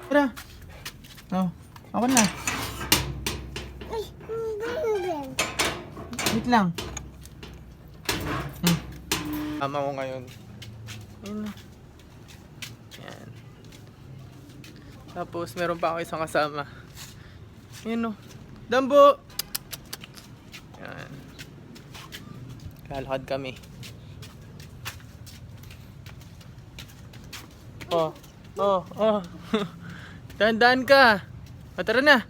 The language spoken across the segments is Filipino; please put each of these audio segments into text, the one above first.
Tara. Oh, ako na. Wait lang. Mama ko ngayon. Ayun na. Yan. Tapos meron pa ako isang kasama. Ayun o. Dambo! Yan. Lalakad kami. Oh. Dahan-dahan ka. Tara na.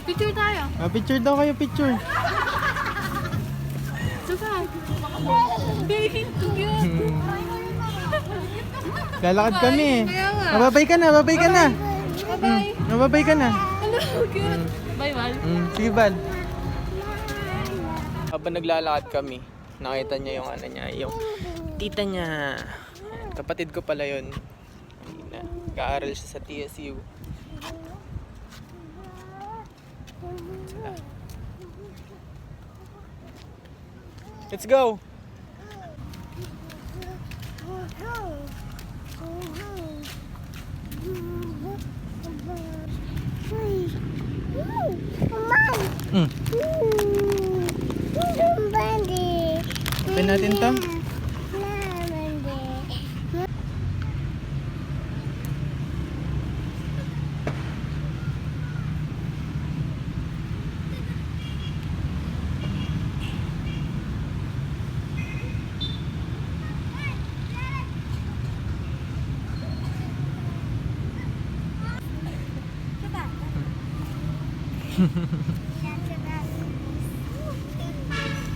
Picture tayo. Picture daw kayo, picture. Saan? Baby, cute. Lalakad kami eh. Kaya nga. Mababay ka na. Bye-bye. Mababay ka na. Hello, cute. Bye, Val. Sige, Val. Habang naglalakad kami, nakita niya yung ano niya, yung tita niya. Yan, kapatid ko pala yun. Nag-aaral siya sa TSU. Let's go! Open natin to.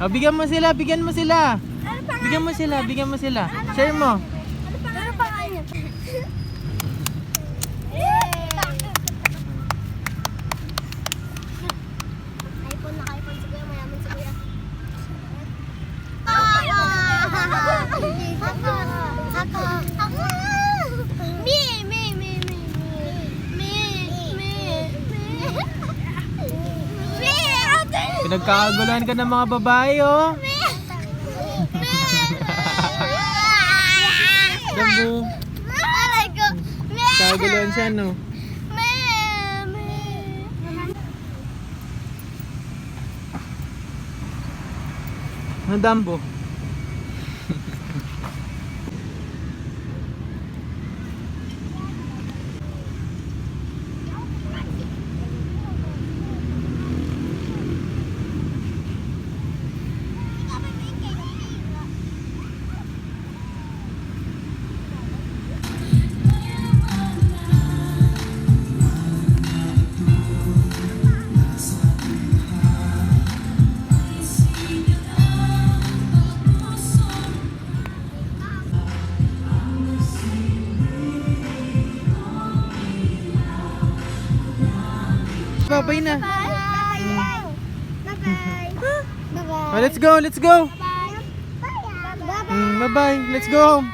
Bigyan mo sila. Bigyan mo sila. Share mo. Ano pangalan niya? iPhone na iPhone si Kuya, mayaman si Kuya. Ako! Me! Pinagkakaguluhan ka ng mga babae, oh. Dambo. Kaguluhan siya, no? Ano, Dambo? Babay na. Bye-bye. Oh, let's go. Bye-bye. Bye-bye. Let's go home.